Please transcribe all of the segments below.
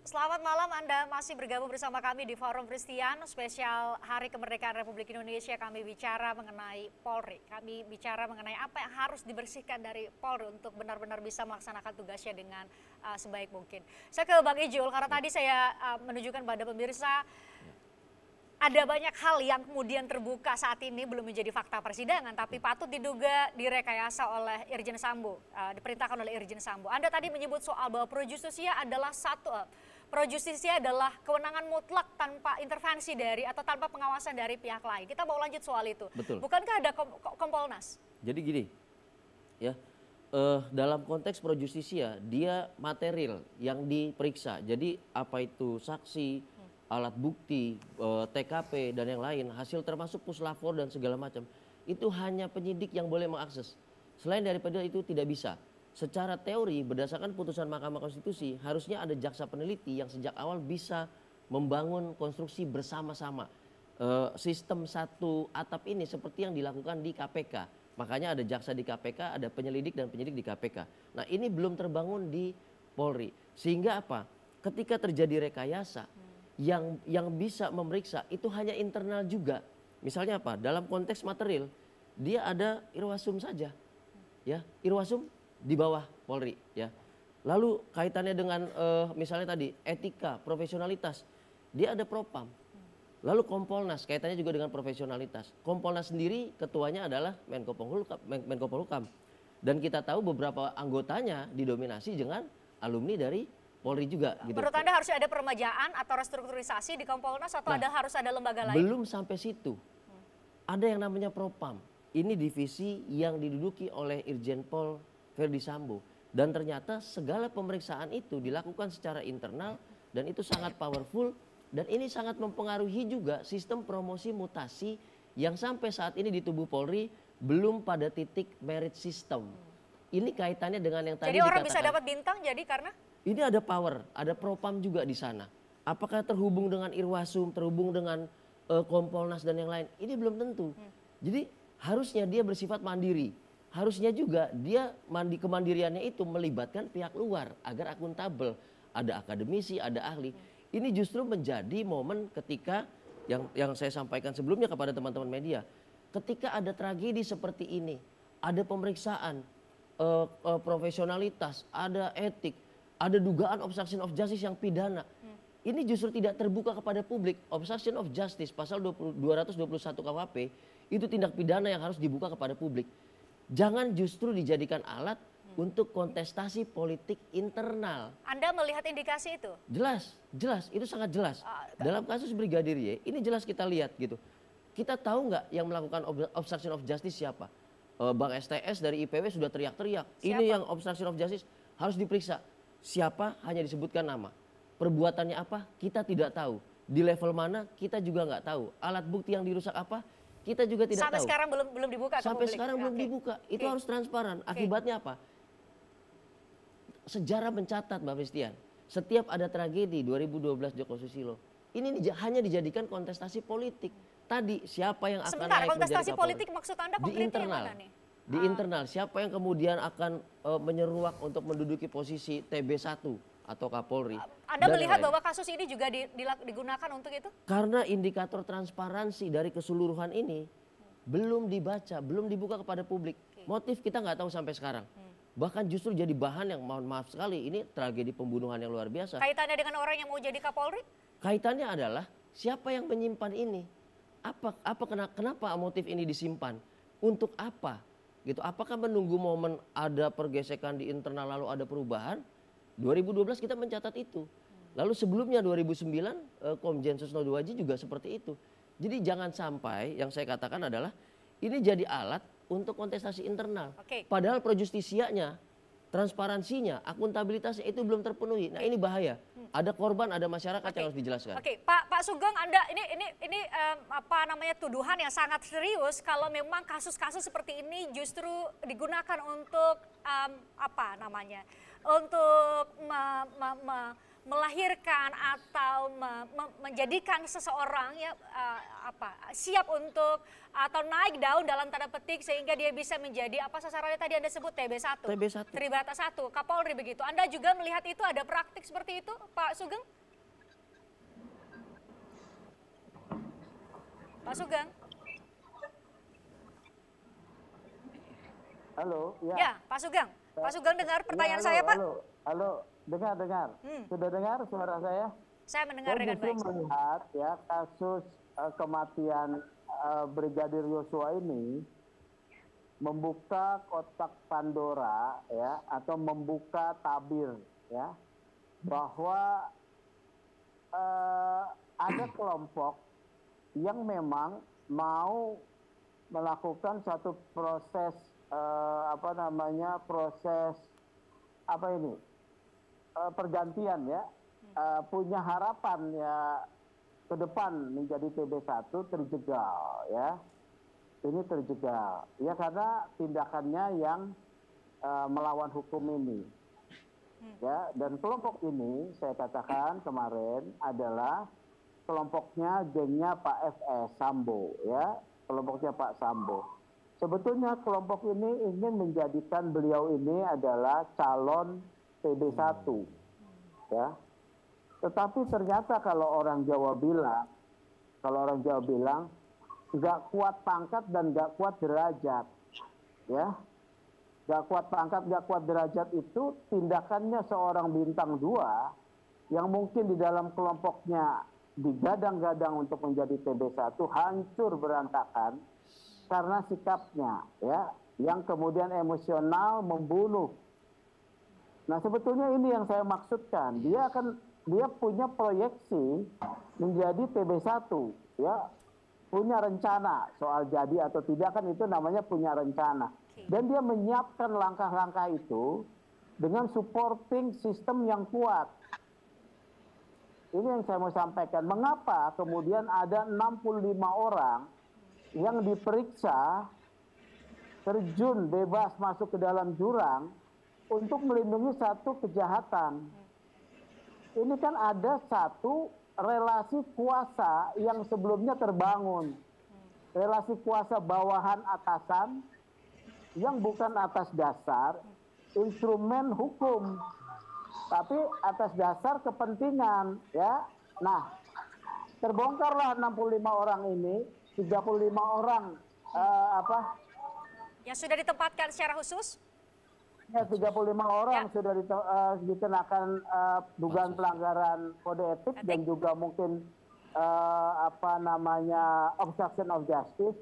Selamat malam, Anda masih bergabung bersama kami di Forum Christian, spesial Hari Kemerdekaan Republik Indonesia. Kami bicara mengenai Polri, kami bicara mengenai apa yang harus dibersihkan dari Polri untuk benar-benar bisa melaksanakan tugasnya dengan sebaik mungkin. Saya ke Bang Ijul, karena tadi saya menunjukkan pada pemirsa, ada banyak hal yang kemudian terbuka saat ini belum menjadi fakta persidangan, tapi patut diduga direkayasa oleh Irjen Sambo, diperintahkan oleh Irjen Sambo. Anda tadi menyebut soal bahwa pro justisia adalah pro justisia adalah kewenangan mutlak tanpa intervensi dari atau tanpa pengawasan dari pihak lain. Kita mau lanjut soal itu. Betul. Bukankah ada Kompolnas? Jadi gini, ya dalam konteks pro justisia dia material yang diperiksa. Jadi apa itu saksi, alat bukti, TKP dan yang lain, hasil termasuk puslapor dan segala macam, itu hanya penyidik yang boleh mengakses. Selain daripada itu tidak bisa. Secara teori berdasarkan putusan Mahkamah Konstitusi harusnya ada jaksa peneliti yang sejak awal bisa membangun konstruksi bersama-sama. Sistem satu atap ini seperti yang dilakukan di KPK. Makanya ada jaksa di KPK, ada penyelidik dan penyidik di KPK. Nah ini belum terbangun di Polri. Sehingga apa? Ketika terjadi rekayasa, yang bisa memeriksa itu hanya internal juga. Misalnya apa? Dalam konteks material, dia ada Irwasum saja. Ya, Irwasum di bawah Polri, ya. Lalu kaitannya dengan misalnya tadi etika, profesionalitas, dia ada Propam. Lalu Kompolnas kaitannya juga dengan profesionalitas. Kompolnas sendiri ketuanya adalah Menko Polhukam. Dan kita tahu beberapa anggotanya didominasi dengan alumni dari Polri juga. Gitu. Menurut Anda harus ada peremajaan atau restrukturisasi di Kompolnas atau harus ada lembaga lain? Belum sampai situ. Ada yang namanya Propam. Ini divisi yang diduduki oleh Irjen Pol Verdi Sambo. Dan ternyata segala pemeriksaan itu dilakukan secara internal dan itu sangat powerful. Dan ini sangat mempengaruhi juga sistem promosi mutasi yang sampai saat ini di tubuh Polri belum pada titik merit system. Ini kaitannya dengan yang tadi jadi orang dikatakan. Bisa dapat bintang jadi karena? Ini ada power, ada Propam juga di sana. Apakah terhubung dengan Irwasum, terhubung dengan Kompolnas dan yang lain? Ini belum tentu. Jadi harusnya dia bersifat mandiri. Harusnya juga dia kemandiriannya itu melibatkan pihak luar agar akuntabel. Ada akademisi, ada ahli. Ini justru menjadi momen ketika yang saya sampaikan sebelumnya kepada teman-teman media. Ketika ada tragedi seperti ini, ada pemeriksaan, profesionalitas, ada etik, ada dugaan obstruction of justice yang pidana. Ini justru tidak terbuka kepada publik. Obstruction of justice pasal 221 KUHP itu tindak pidana yang harus dibuka kepada publik. Jangan justru dijadikan alat untuk kontestasi politik internal. Anda melihat indikasi itu? Jelas, itu sangat jelas. Dalam kasus Brigadir Y, ini jelas kita lihat gitu. Kita tahu nggak yang melakukan obstruction of justice siapa? Bang STS dari IPW sudah teriak-teriak. Ini yang obstruction of justice harus diperiksa. Siapa? Hanya disebutkan nama. Perbuatannya apa? Kita tidak tahu. Di level mana? Kita juga nggak tahu. Alat bukti yang dirusak apa? Kita juga tidak tahu. Sampai sekarang belum dibuka ke publik? Sampai sekarang belum dibuka. Itu harus transparan. Akibatnya apa? Sejarah mencatat Mbak Christian. Setiap ada tragedi 2012 Joko Susilo. Ini hanya dijadikan kontestasi politik. Tadi siapa yang akan naik menjadi Kapolri? Kontestasi politik maksud Anda konkretnya yang mana nih? Di internal, siapa yang kemudian akan menyeruak untuk menduduki posisi TB1 atau Kapolri. Anda melihat bahwa kasus ini juga digunakan untuk itu? Karena indikator transparansi dari keseluruhan ini belum dibaca, belum dibuka kepada publik. Motif kita nggak tahu sampai sekarang. Bahkan justru jadi bahan yang mohon maaf sekali, ini tragedi pembunuhan yang luar biasa. Kaitannya dengan orang yang mau jadi Kapolri? Kaitannya adalah siapa yang menyimpan ini? Kenapa motif ini disimpan? Untuk apa? Gitu. Apakah menunggu momen ada pergesekan di internal lalu ada perubahan? 2012 kita mencatat itu. Lalu sebelumnya 2009 Komjen Susno Duwaji juga seperti itu. Jadi jangan sampai yang saya katakan adalah ini jadi alat untuk kontestasi internal. Padahal pro justisianya, transparansinya, akuntabilitasnya itu belum terpenuhi. Nah ini bahaya. Ada korban, ada masyarakat yang harus dijelaskan. Pak Sugeng, Anda ini apa namanya tuduhan yang sangat serius kalau memang kasus-kasus seperti ini justru digunakan untuk apa namanya? Untuk melahirkan atau menjadikan seseorang ya siap untuk atau naik daun dalam tanda petik sehingga dia bisa menjadi apa sasarannya tadi Anda sebut TB1. TB1. Tribata 1, Kapolri begitu. Anda juga melihat itu ada praktik seperti itu, Pak Sugeng? Pak Sugeng? Halo, ya. Ya, Pak Sugeng. Pak Sugeng dengar pertanyaan Ya, saya, Pak? Halo, dengar. Sudah dengar suara saya? Saya mendengar dengan Saya baik. justru melihat ya kasus kematian Brigadir Yosua ini membuka kotak Pandora ya atau membuka tabir ya bahwa ada kelompok yang memang mau melakukan satu proses pergantian ya, punya harapan ya ke depan menjadi TB1 terjegal ya. Ini terjegal ya karena tindakannya yang melawan hukum ini. Ya, dan kelompok ini saya katakan kemarin adalah kelompoknya gengnya Pak FS Sambo ya, kelompoknya Pak Sambo. Sebetulnya kelompok ini ingin menjadikan beliau ini adalah calon TB1 ya. Tetapi ternyata kalau orang Jawa bilang nggak kuat pangkat dan nggak kuat derajat ya. Nggak kuat pangkat, nggak kuat derajat itu tindakannya seorang bintang 2 yang mungkin di dalam kelompoknya digadang-gadang untuk menjadi TB1 hancur berantakan karena sikapnya ya yang kemudian emosional membunuh. Nah, sebetulnya ini yang saya maksudkan. Dia punya proyeksi menjadi TB1 ya. Punya rencana soal jadi atau tidak kan itu namanya punya rencana. Dan dia menyiapkan langkah-langkah itu dengan supporting sistem yang kuat. Ini yang saya mau sampaikan. Mengapa kemudian ada 65 orang yang diperiksa terjun bebas masuk ke dalam jurang untuk melindungi satu kejahatan. Ini kan ada satu relasi kuasa yang sebelumnya terbangun. Relasi kuasa bawahan atasan yang bukan atas dasar instrumen hukum, tapi atas dasar kepentingan ya. Nah, terbongkarlah 65 orang ini, 35 orang yang sudah ditempatkan secara khusus? Ya, 35 orang sudah dikenakan dugaan pelanggaran kode etik dan juga mungkin obstruction of justice.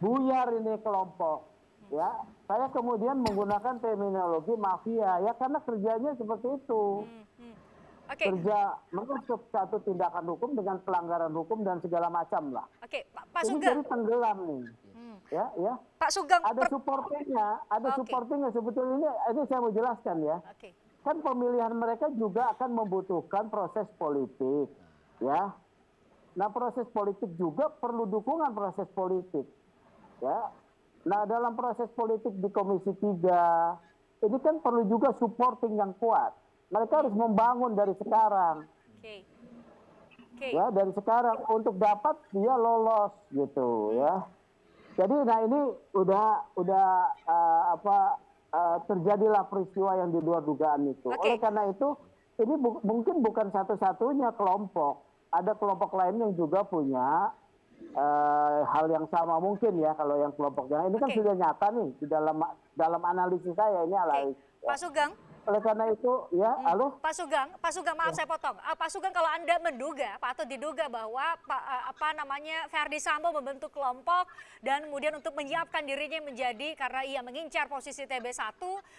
Buyar ini kelompok. Ya, saya kemudian menggunakan terminologi mafia ya karena kerjanya seperti itu. Kerja mengusup satu tindakan hukum dengan pelanggaran hukum dan segala macam lah. Pak Ini Sugeng. jadi tenggelam nih. Ya. Pak Sugeng. Ada supportingnya sebetulnya ini saya mau jelaskan ya. Kan pemilihan mereka juga akan membutuhkan proses politik, ya. Nah, proses politik juga perlu dukungan proses politik, ya. Nah, dalam proses politik di Komisi 3 ini kan perlu juga supporting yang kuat. Mereka harus membangun dari sekarang. Ya, dari sekarang untuk dapat dia lolos gitu ya. Jadi nah ini terjadilah peristiwa yang di luar dugaan itu. Oleh karena itu ini mungkin bukan satu-satunya kelompok. Ada kelompok lain yang juga punya hal yang sama mungkin ya kalau yang kelompoknya. Ini kan sudah nyata nih di dalam analisis saya ini Alais. Pak Sugeng. Oleh karena itu ya, halo. Pak Sugeng maaf saya potong. Pak Sugeng, kalau Anda menduga, patut diduga bahwa Verdi Sambo membentuk kelompok dan kemudian untuk menyiapkan dirinya menjadi karena ia mengincar posisi TB1,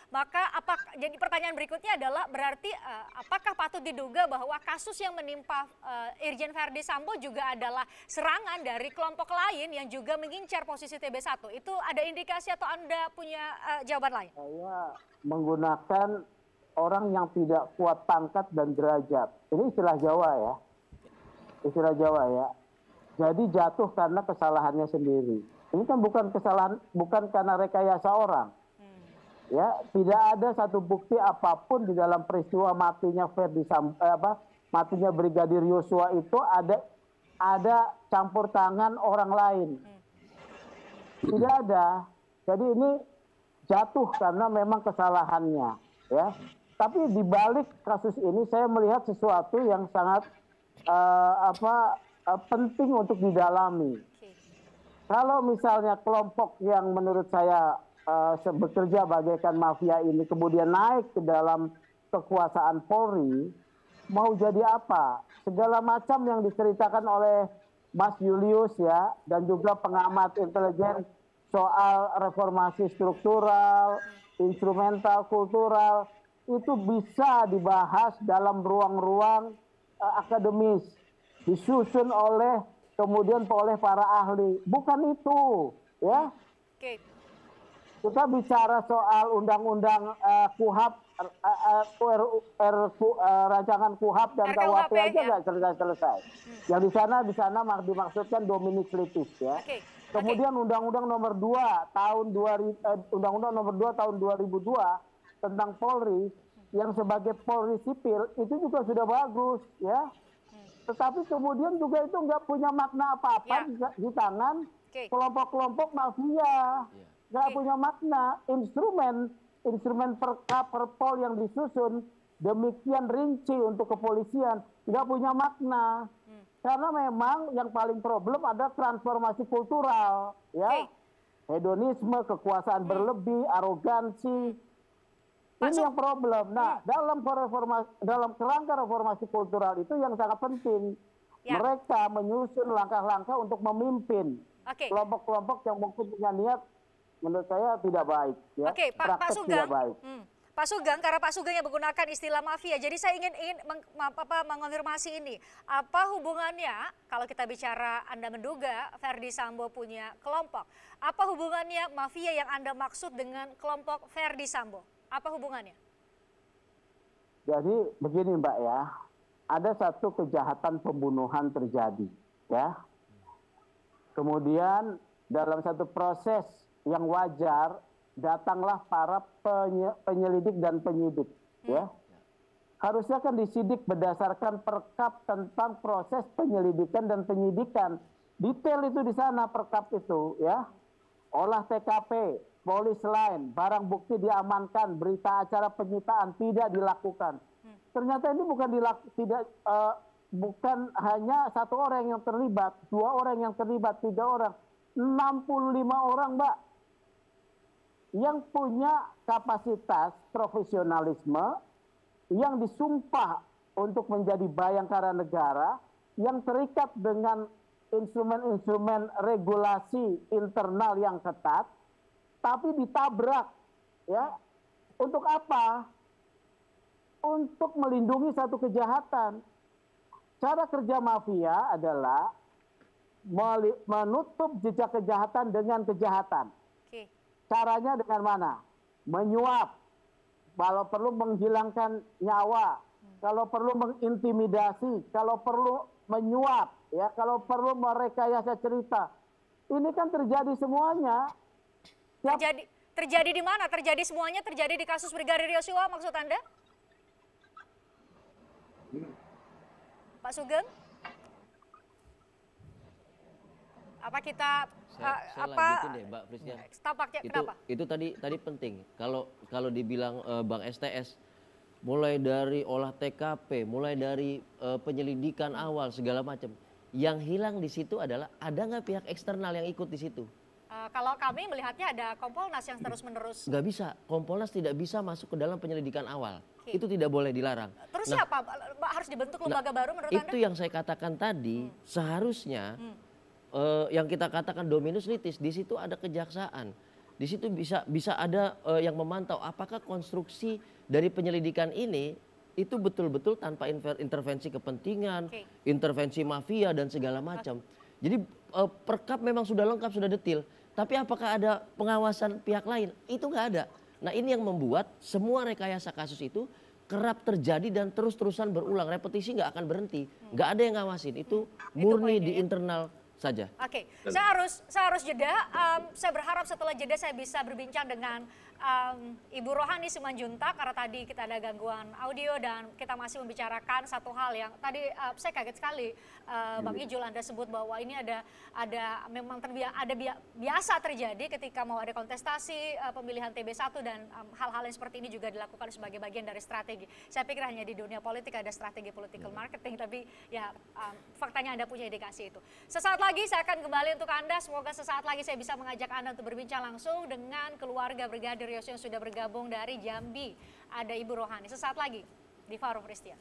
maka jadi pertanyaan berikutnya adalah berarti apakah patut diduga bahwa kasus yang menimpa Irjen Verdi Sambo juga adalah serangan dari kelompok lain yang juga mengincar posisi TB1? Itu ada indikasi atau Anda punya jawaban lain? Saya menggunakan orang yang tidak kuat pangkat dan derajat. Ini istilah Jawa ya. Istilah Jawa ya. Jadi jatuh karena kesalahannya sendiri. Ini kan bukan kesalahan, bukan karena rekayasa orang. Ya, tidak ada satu bukti apapun di dalam peristiwa matinya matinya Brigadir Yosua itu ada campur tangan orang lain. Tidak ada. Jadi ini jatuh karena memang kesalahannya, ya. Tapi di balik kasus ini saya melihat sesuatu yang sangat penting untuk didalami. Kalau misalnya kelompok yang menurut saya bekerja bagaikan mafia ini kemudian naik ke dalam kekuasaan Polri, mau jadi apa? Segala macam yang diceritakan oleh Mas Julius ya, dan juga pengamat intelijen soal reformasi struktural, instrumental, kultural, itu bisa dibahas dalam ruang-ruang akademis, disusun kemudian oleh para ahli. Bukan itu, ya. Oke. Kita bicara soal undang-undang KUHAP, rancangan KUHAP dan KUHP aja nggak selesai-selesai. Yang di sana dimaksudkan Dominic Litis ya. Kemudian Undang-Undang Nomor 2 tahun 2002 tentang Polri yang sebagai Polri sipil itu juga sudah bagus ya. Tetapi kemudian juga itu nggak punya makna apa-apa di tangan kelompok-kelompok mafia. Nggak punya makna. Instrumen perpol yang disusun demikian rinci untuk kepolisian nggak punya makna. Karena memang yang paling problem ada transformasi kultural, ya, hedonisme, kekuasaan berlebih, arogansi, ini yang problem. Nah, dalam kerangka reformasi kultural itu yang sangat penting, mereka menyusun langkah-langkah untuk memimpin kelompok-kelompok yang mungkin punya niat, menurut saya tidak baik, ya, Pak Sugeng. tidak baik. Pak Sugeng, karena Pak Sugeng yang menggunakan istilah mafia, jadi saya ingin mengonfirmasi ini. Apa hubungannya, kalau kita bicara Anda menduga Verdi Sambo punya kelompok, apa hubungannya mafia yang Anda maksud dengan kelompok Verdi Sambo? Apa hubungannya? Jadi begini Mbak ya, ada satu kejahatan pembunuhan terjadi, ya. Kemudian dalam satu proses yang wajar, datanglah para penyelidik dan penyidik, ya. Harusnya kan disidik berdasarkan perkap tentang proses penyelidikan dan penyidikan. Detail itu di sana perkap itu, ya. Olah TKP, polis lain, barang bukti diamankan, berita acara penyitaan tidak dilakukan. Ternyata ini bukan hanya satu orang yang terlibat, 2 orang yang terlibat, 3 orang, 65 orang, Mbak. Yang punya kapasitas profesionalisme, yang disumpah untuk menjadi bayangkara negara, yang terikat dengan instrumen-instrumen regulasi internal yang ketat, tapi ditabrak, ya. Untuk apa? Untuk melindungi satu kejahatan. Cara kerja mafia adalah menutup jejak kejahatan dengan kejahatan. Caranya dengan mana? Menyuap, kalau perlu menghilangkan nyawa, kalau perlu mengintimidasi, kalau perlu menyuap, ya, kalau perlu merekayasa cerita. Ini kan terjadi semuanya. Terjadi di mana? Terjadi semuanya, terjadi di kasus Brigadir Yosua maksud Anda? Pak Sugeng? Apa kita lanjutin deh, Mbak Fristian. Tampaknya kenapa? Itu tadi penting. Kalau dibilang Bang STS, mulai dari olah TKP, mulai dari penyelidikan awal segala macam, yang hilang di situ adalah ada nggak pihak eksternal yang ikut di situ? Kalau kami melihatnya ada Kompolnas yang terus-menerus. Nggak bisa, Kompolnas tidak bisa masuk ke dalam penyelidikan awal. Itu tidak boleh dilarang. Terus siapa? Harus dibentuk lembaga baru menurut Anda? Itu yang saya katakan tadi, seharusnya yang kita katakan Dominus Litis, di situ ada kejaksaan. Di situ bisa ada yang memantau apakah konstruksi dari penyelidikan ini itu betul-betul tanpa intervensi kepentingan, intervensi mafia dan segala macam. Jadi perkap memang sudah lengkap, sudah detil. Tapi apakah ada pengawasan pihak lain? Itu nggak ada. Nah, ini yang membuat semua rekayasa kasus itu kerap terjadi dan terus-terusan berulang. Repetisi nggak akan berhenti. Nggak ada yang ngawasin. Itu murni di internal saja. Oke, saya harus jeda. Saya berharap setelah jeda saya bisa berbincang dengan Ibu Rohani Simanjuntak, karena tadi kita ada gangguan audio dan kita masih membicarakan satu hal yang tadi saya kaget sekali, Bang Ijul, Anda sebut bahwa ini ada memang biasa terjadi ketika mau ada kontestasi pemilihan TB1 dan hal-hal yang seperti ini juga dilakukan sebagai bagian dari strategi. Saya pikir hanya di dunia politik ada strategi political marketing, tapi ya faktanya Anda punya indikasi itu. Sesaat lagi saya akan kembali untuk Anda, semoga sesaat lagi saya bisa mengajak Anda untuk berbincang langsung dengan keluarga Brigadir Yosua yang sudah bergabung dari Jambi. Ada Ibu Rohani. Sesaat lagi di Forum Christian.